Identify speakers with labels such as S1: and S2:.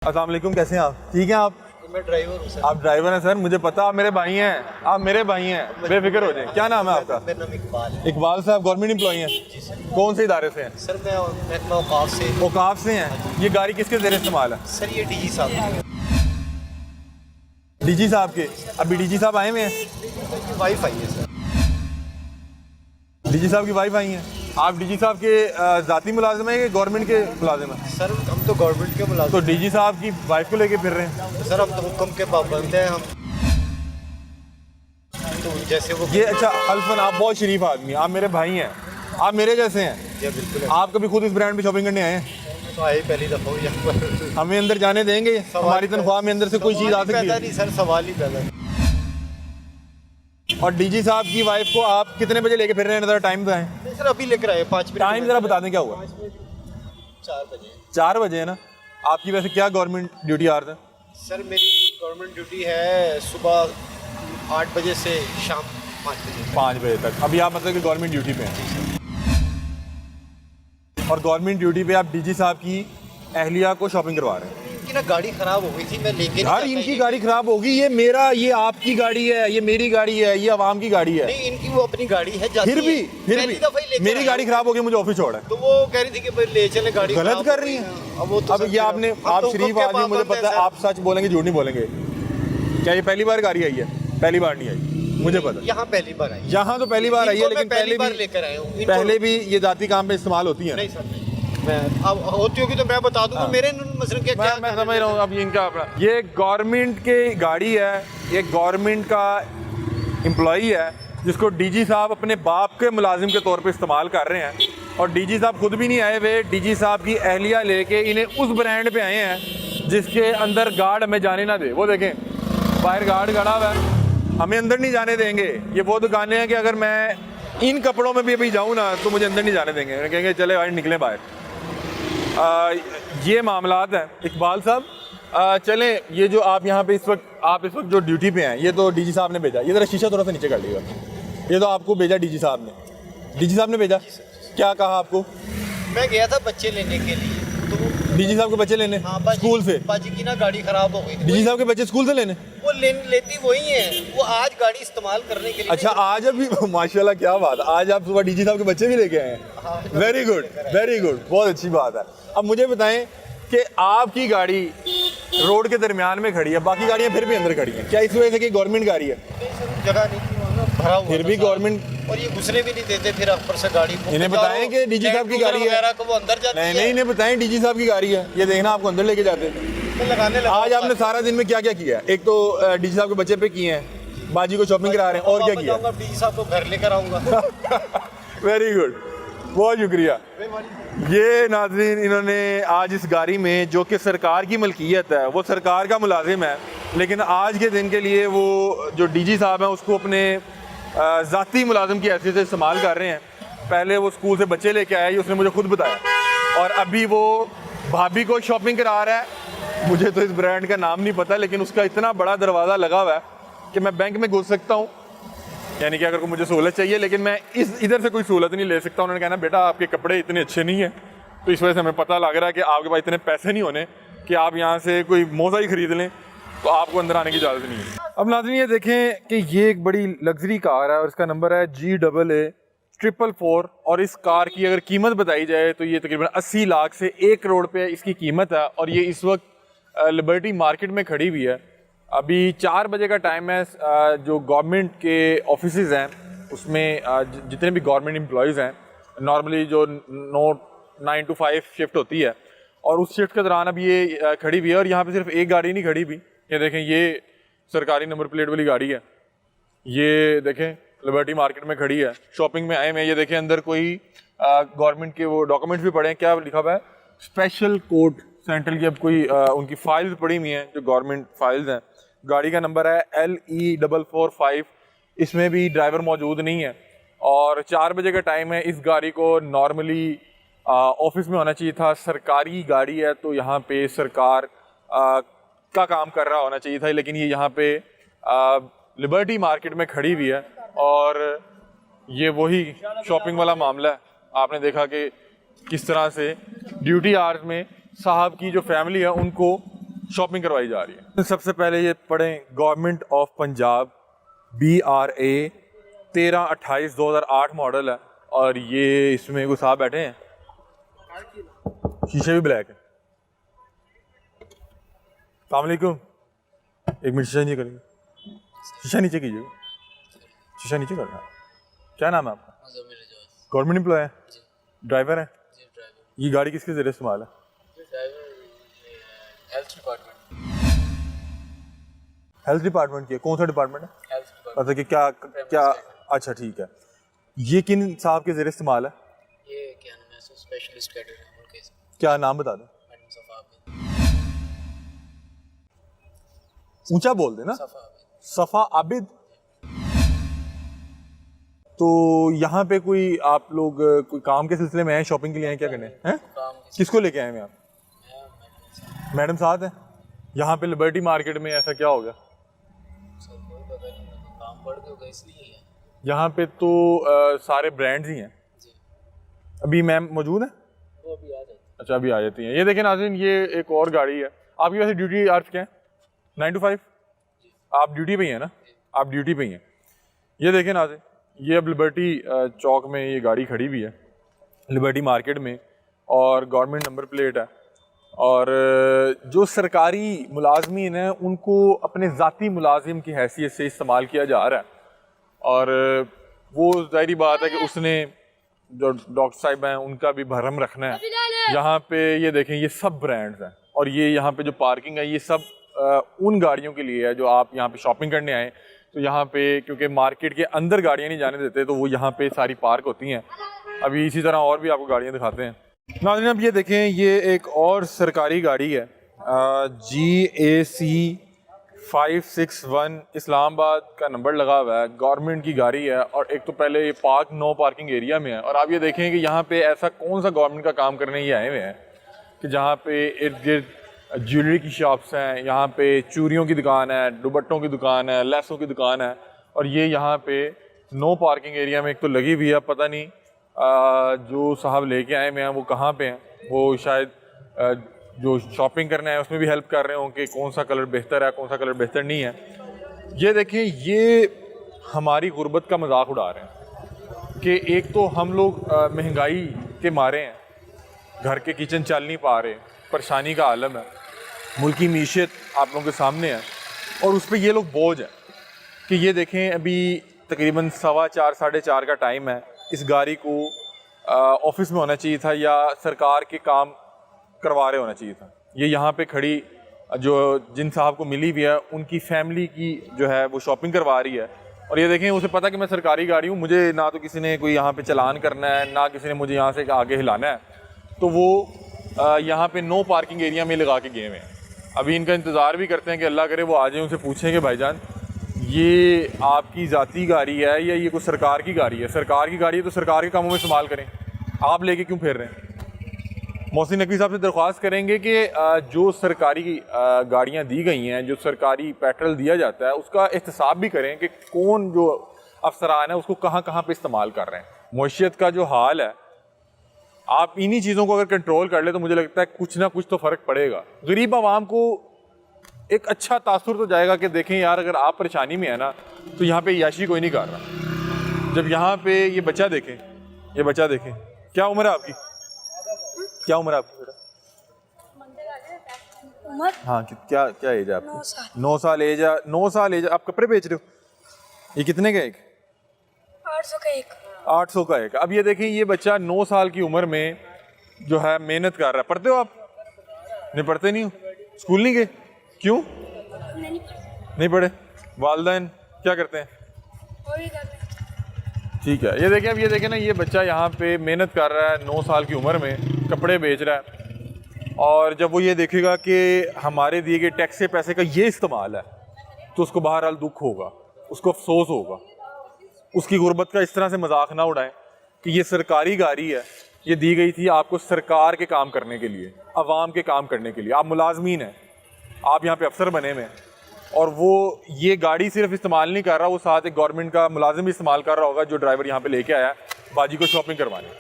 S1: अस्सलाम वालेकुम, कैसे हैं आप? ठीक हैं आप?
S2: मैं ड्राइवर हूँ सर।
S1: आप ड्राइवर हैं सर, मुझे पता आप मेरे भाई हैं, आप मेरे भाई हैं, बेफिक्र हो जाए। क्या नाम है आपका?
S2: मेरा नाम इकबाल है।
S1: इकबाल साहब गवर्नमेंट एम्प्लॉई हैं?
S2: जी सर।
S1: कौन से इदारे से हैं?
S2: सर मैं औकाफ से।
S1: औकाफ से हैं। ये गाड़ी किसके ज़ेर इस्तेमाल है?
S2: सर ये डीजी साहब
S1: डीजी साहब के। अभी डीजी साहब आए हुए हैं?
S2: की वाइफ आई है सर।
S1: डीजी साहब की वाइफ आई हैं। आप डीजी साहब के ज़ाती मुलाजिम हैं या गवर्नमेंट के मुलाजिम हैं?
S2: सर हम तो गवर्नमेंट के मुलाजिम।
S1: तो डीजी साहब की वाइफ को लेके फिर रहे हैं?
S2: सर हम तो हुक्म के पाबंद हैं हम। तो जैसे वो
S1: ये अच्छा अल्फन, आप बहुत शरीफ आदमी हैं, आप मेरे भाई हैं, आप मेरे जैसे हैं।
S2: जी बिल्कुल है।
S1: आप कभी खुद इस ब्रांड पे शॉपिंग करने आए हैं?
S2: तो आए पहली दफ़ा हुई यहाँ पर।
S1: हमें अंदर जाने देंगे? हमारी तनख्वाह में अंदर से कोई चीज़ आ सकती है?
S2: नहीं सर, सवाल ही पैदा नहीं।
S1: और डीजी साहब की वाइफ को आप कितने बजे लेके फिर रहे हैं? ज़रा टाइम बताएं।
S2: नहीं सर अभी लेकर आए 5 मिनट।
S1: टाइम ज़रा बता दें क्या हुआ?
S2: 4 बजे।
S1: 4 बजे है ना? आपकी वैसे क्या गवर्नमेंट ड्यूटी आवर्स है?
S2: सर मेरी गवर्नमेंट ड्यूटी है सुबह 8 बजे से शाम 5 बजे।
S1: 5 बजे तक। अभी आप मतलब कि गवर्नमेंट ड्यूटी पे हैं? और गवर्नमेंट ड्यूटी पे आप डीजी साहब की अहलिया को शॉपिंग करवा रहे हैं?
S2: इनकी ना गाड़ी खराब हो गई थी, मैं लेके
S1: यार इनकी गाड़ी खराब होगी, ये मेरा, ये आपकी गाड़ी है, ये मेरी गाड़ी है, ये आवाम की गाड़ी है।
S2: नहीं, इनकी वो अपनी गाड़ी है, जाती
S1: फिर भी
S2: पहली दफा ही लेकर
S1: मेरी
S2: आए।
S1: गाड़ी खराब हो गई, मुझे ऑफिस छोड़ा है।
S2: तो वो कह रही थी कि भाई ले चले गाड़ी।
S1: गलत
S2: खराब
S1: कर
S2: हो
S1: रही
S2: गई
S1: है।
S2: अब वो तो
S1: अब
S2: सर
S1: ये आपने,
S2: हम
S1: आप
S2: तो
S1: शरीफ
S2: हुक्म के
S1: आदमी, मुझे
S2: पाबंद
S1: पता है
S2: हैं
S1: आप सच बोलेंगे झूठ नहीं बोलेंगे। क्या ये पहली बार गाड़ी आई है? पहली बार नहीं आई, मुझे पता।
S2: सर। यहाँ पहली बार आई।
S1: यहाँ तो पहली बार आई है,
S2: इनको मैं
S1: लेकिन
S2: पहली बार लेकर आया हूँ।
S1: पहले भी ये जाती काम पे इस्तेमाल होती है?
S2: नहीं सर नहीं। मैं अब होती होगी तो मैं बता दूंगा। मेरे मसलन क्या क्या
S1: मैं समझ रहा हूँ। अब इनका अपना, ये गवर्नमेंट की गाड़ी है, ये गवर्नमेंट का एम्प्लॉई है जिसको डीजी साहब अपने बाप के मुलाजिम के तौर पे इस्तेमाल कर रहे हैं। और डीजी साहब खुद भी नहीं आए हुए, डीजी साहब की अहलिया लेके इन्हें उस ब्रांड पे आए हैं जिसके अंदर गार्ड हमें जाने ना दे। वो देखें बाहर गार्ड खड़ा हुआ है, हमें अंदर नहीं जाने देंगे। ये वो दुकानें हैं कि अगर मैं इन कपड़ों में भी अभी जाऊँ ना तो मुझे अंदर नहीं जाने देंगे, कहेंगे चले भाई निकलें बाहर। ये मामलात हैं इकबाल साहब। चलें, ये जो आप यहाँ पे इस वक्त जो ड्यूटी पे हैं, ये तो डीजी साहब ने भेजा। ये ज़रा शीशा थोड़ा सा नीचे कर लीजिएगा। ये तो आपको भेजा डीजी साहब ने। डीजी साहब ने भेजा, क्या कहा आपको?
S2: मैं गया था बच्चे लेने के लिए, तो
S1: डीजी साहब के बच्चे लेने?
S2: हाँ,
S1: स्कूल से?
S2: बाजी की ना गाड़ी खराब हो गई थी।
S1: डीजी साहब के बच्चे स्कूल से लेने?
S2: वो लेती वही है, वो आज गाड़ी इस्तेमाल करने के लिए।
S1: अच्छा, आज अभी माशाल्लाह, क्या बात है, आज आप सुबह डीजी साहब के बच्चे भी लेके आए हैं? वेरी गुड, वेरी गुड, बहुत अच्छी बात है। अब मुझे बताएं कि आपकी गाड़ी रोड के दरमियान में खड़ी है, बाकी गाड़ियां फिर भी अंदर खड़ी हैं, क्या इस वजह से कि गवर्नमेंट गाड़ी है?
S2: जगह नहीं थी वहाँ ना, भरा हुआ
S1: फिर
S2: था
S1: भी
S2: सारा।
S1: गवर्नमेंट,
S2: और ये घुसने भी नहीं देते, फिर ऊपर से गाड़ी
S1: इन्हें बताएं कि डीजी साहब की गाड़ी है।
S2: वगैरह को वो अंदर जाती
S1: नहीं
S2: है।
S1: नहीं, इन्हें बताएं डीजी साहब की गाड़ी है, ये देखना आपको अंदर लेके जाते हैं।
S2: तो लगाने लगा।
S1: आज आपने सारा दिन में क्या क्या किया? एक तो डीजी साहब के बच्चे पे किए हैं, बाजी को शॉपिंग करा रहे हैं, और क्या किया?
S2: डीजी साहब को घर लेकर आऊंगा।
S1: वेरी गुड, बहुत शुक्रिया। ये नाज़रीन, इन्होंने आज इस गाड़ी में, जो कि सरकार की मलकियत है, वो सरकार का मुलाजिम है, लेकिन आज के दिन के लिए वो जो डीजी साहब हैं उसको अपने ज़ाती मुलाजिम की हैसियत से इस्तेमाल कर रहे हैं। पहले वो स्कूल से बच्चे लेके आए, उसने मुझे खुद बताया, और अभी वो भाभी को शॉपिंग करा रहा है। मुझे तो इस ब्रांड का नाम नहीं पता, लेकिन उसका इतना बड़ा दरवाज़ा लगा हुआ है कि मैं बैंक में घुस सकता हूँ, यानी कि अगर कोई मुझे सहूलत चाहिए, लेकिन मैं इधर से कोई सहूलत नहीं ले सकता। उन्होंने कहना बेटा आपके कपड़े इतने अच्छे नहीं हैं, तो इस वजह से हमें पता लग रहा है कि आपके पास इतने पैसे नहीं होने कि आप यहाँ से कोई मोज़ा ही ख़रीद लें, तो आपको अंदर आने की इजाज़त नहीं है। अब नाज़रीन ये देखें कि ये एक बड़ी लग्जरी कार है और इसका नंबर है GAA444, और इस कार की अगर कीमत बताई जाए तो ये तकरीबन 80 लाख से 1 करोड़ पे इसकी कीमत है, और ये इस वक्त लिबर्टी मार्केट में खड़ी हुई है। अभी 4 बजे का टाइम है। जो गवर्नमेंट के ऑफिसेज़ हैं उसमें जितने भी गवर्नमेंट एम्प्लॉयज़ हैं, नॉर्मली जो 9 to 5 शिफ्ट होती है, और उस शिफ्ट के दौरान अब ये खड़ी हुई है। और यहाँ पे सिर्फ एक गाड़ी नहीं खड़ी हुई, ये देखें, ये सरकारी नंबर प्लेट वाली गाड़ी है। ये देखें लिबर्टी मार्केट में खड़ी है, शॉपिंग में आए हैं। ये देखें अंदर कोई गवर्नमेंट के वो डॉक्यूमेंट्स भी पड़े हैं, क्या लिखा हुआ है, स्पेशल कोर्ट सेंट्रल की। अब कोई उनकी फाइल्स पड़ी हुई हैं जो गवर्नमेंट फाइल्स हैं। गाड़ी का नंबर है LE445, इसमें भी ड्राइवर मौजूद नहीं है, और 4 बजे का टाइम है। इस गाड़ी को नॉर्मली ऑफिस में होना चाहिए था, सरकारी गाड़ी है तो यहाँ पे सरकार का काम कर रहा होना चाहिए था, लेकिन ये यहाँ पे लिबर्टी मार्केट में खड़ी हुई है। और ये वही शॉपिंग वाला मामला है। आपने देखा कि किस तरह से ड्यूटी आवर्स में साहब की जो फैमिली है उनको शॉपिंग करवाई जा रही है। सबसे पहले ये पढ़ें, government of Punjab BRA 1328/2008 model है और ये इसमें कुछ साहब बैठे हैं, शीशे भी ब्लैक है। अस्सलाम वालेकुम, एक मिनट शीशा नीचे करेंगे, शीशा नीचे कीजिएगा, शीशा नीचे करना है। क्या नाम है आपका? गवर्नमेंट एम्प्लॉय है, ड्राइवर है? ये गाड़ी किसके जरिए इस्तेमाल है? हेल्थ डिपार्टमेंट की है। कौन सा डिपार्टमेंट है? मतलब कि क्या अच्छा ठीक है। ये किन साहब के जरिए इस्तेमाल है?
S2: ये क्या नाम है, स्पेशलिस्ट कैडर है उनके।
S1: क्या नाम बता दें? ऊंचा बोल देना। सफा आबिद। तो यहाँ पे कोई आप लोग कोई काम के सिलसिले में आए, शॉपिंग के लिए आए, क्या करने हैं? किसको लेके आए हैं आप? मैडम साथ हैं। यहाँ पे लिबर्टी मार्केट में ऐसा क्या हो गया?
S2: काम बढ़ गया इसलिए।
S1: यहाँ पे तो सारे ब्रांड्स ही हैं। अभी मैम मौजूद है?
S2: वो अभी आ जाती है।
S1: अच्छा अभी आ जाती हैं। ये देखें नाज़रीन, ये एक और गाड़ी है। आपकी वैसे ड्यूटी आवर्स क्या है? 9 to 5? आप ड्यूटी पे ही हैं ना? आप ड्यूटी पे ही हैं। ये देखें नाज़रीन, ये अब लिबर्टी चौक में ये गाड़ी खड़ी हुई है, लिबर्टी मार्केट में, और गवर्नमेंट नंबर प्लेट है। और जो सरकारी मुलाजमीन हैं उनको अपने ज़ाती मुलाजिम की हैसियत से इस्तेमाल किया जा रहा है। और वो ज़ाहिरी बात है कि उसने जो डॉक्टर साहिब हैं उनका भी भरम रखना है। यहाँ पे ये देखें, ये सब ब्रांड्स हैं और ये यहाँ पे जो पार्किंग है ये सब उन गाड़ियों के लिए है जो आप यहाँ पे शॉपिंग करने आए। तो यहाँ पे क्योंकि मार्केट के अंदर गाड़ियाँ नहीं जाने देते तो वो यहाँ पे सारी पार्क होती हैं। अभी इसी तरह और भी आपको गाड़ियाँ दिखाते हैं। नाज़रीन अब ये देखें, ये एक और सरकारी गाड़ी है, GAC 561, इस्लामाबाद का नंबर लगा हुआ है, गवर्नमेंट की गाड़ी है। और एक तो पहले ये नो पार्किंग एरिया में है। और आप ये देखें कि यहाँ पे ऐसा कौन सा गवर्नमेंट का काम करने ये आए हुए हैं कि जहाँ पे इर्द गिर्द ज्वेलरी की शॉप्स हैं, यहाँ पे चूड़ियों की दुकान है, दुपट्टों की दुकान है, लैसों की दुकान है। और ये यहाँ पे नो पार्किंग एरिया में एक तो लगी हुई है। पता नहीं जो साहब लेके आए हुए हैं वो कहाँ पे हैं। वो शायद जो शॉपिंग करना है उसमें भी हेल्प कर रहे हों कि कौन सा कलर बेहतर है, कौन सा कलर बेहतर नहीं है। ये देखें, ये हमारी गुर्बत का मजाक उड़ा रहे हैं कि एक तो हम लोग महंगाई के मारे हैं, घर के किचन चल नहीं पा रहे, परेशानी का आलम है, मुल्की मीशत आप लोगों के सामने है, और उस पर ये लोग बोझ हैं कि ये देखें अभी तकरीबन 4:15 साढ़े 4 का टाइम है। इस गाड़ी को ऑफिस में होना चाहिए था या सरकार के काम करवा रहे होना चाहिए था। ये यहाँ पे खड़ी जो जिन साहब को मिली भी है उनकी फैमिली की जो है वो शॉपिंग करवा रही है। और ये देखें, उसे पता कि मैं सरकारी गाड़ी हूँ, मुझे ना तो किसी ने कोई यहाँ पे चलान करना है, ना किसी ने मुझे यहाँ से आगे हिलाना है। तो वो यहाँ पे नो पार्किंग एरिया में लगा के गए हुए हैं। अभी इनका इंतज़ार भी करते हैं कि अल्लाह करे वो आ जाए, उनसे पूछें कि भाईजान ये आपकी ज़ाती गाड़ी है या ये कोई सरकार की गाड़ी है? सरकार की गाड़ी है तो सरकार के कामों में इस्तेमाल करें, आप लेके क्यों फिर रहे हैं? मोहसिन नकवी साहब से दरख्वास्त करेंगे कि जो सरकारी गाड़ियाँ दी गई हैं, जो सरकारी पेट्रोल दिया जाता है, उसका एहतसाब भी करें कि कौन जो अफसरान है उसको कहाँ कहाँ पे इस्तेमाल कर रहे हैं। मुआशियत का जो हाल है, आप इन्हीं चीज़ों को अगर कंट्रोल कर ले तो मुझे लगता है कुछ ना कुछ तो फ़र्क पड़ेगा। गरीब आवाम को एक अच्छा तासुर तो जाएगा कि देखें यार, अगर आप परेशानी में है ना तो यहाँ पे याशी कोई नहीं कर रहा। जब यहाँ पे ये बच्चा देखें, ये बच्चा देखें, क्या उम्र है आपकी? क्या उम्र है आपकी बेटा?
S3: उम्र?
S1: हाँ, क्या क्या एज है आपकी? 9 साल एज है। 9 साल एज। आप कपड़े बेच रहे हो? ये कितने का एक?
S3: 800 का एक।
S1: 800 का एक। अब ये देखें, ये बच्चा 9 साल की उम्र में जो है मेहनत कर रहा है। पढ़ते हो आप? नहीं पढ़ते, नहीं हो? स्कूल नहीं गए? क्यों नहीं पढ़े? वालिदैन क्या करते हैं? ठीक है। ये देखें, अब ये देखें ना, ये बच्चा यहाँ पे मेहनत कर रहा है 9 साल की उम्र में, कपड़े बेच रहा है। और जब वो ये देखेगा कि हमारे दिए गए टैक्स के पैसे का ये इस्तेमाल है तो उसको बहरहाल दुख होगा, उसको अफसोस होगा। उसकी गुर्बत का इस तरह से मजाक ना उड़ाएं कि ये सरकारी गाड़ी है, ये दी गई थी आपको सरकार के काम करने के लिए, अवाम के काम करने के लिए। आप मुलाजमीन हैं, आप यहाँ पे अफसर बने हुए हैं, और वो ये गाड़ी सिर्फ इस्तेमाल नहीं कर रहा, वो साथ एक गवर्नमेंट का मुलाजिम भी इस्तेमाल कर रहा होगा जो ड्राइवर यहाँ पे लेके आया बाजी को शॉपिंग करवाने।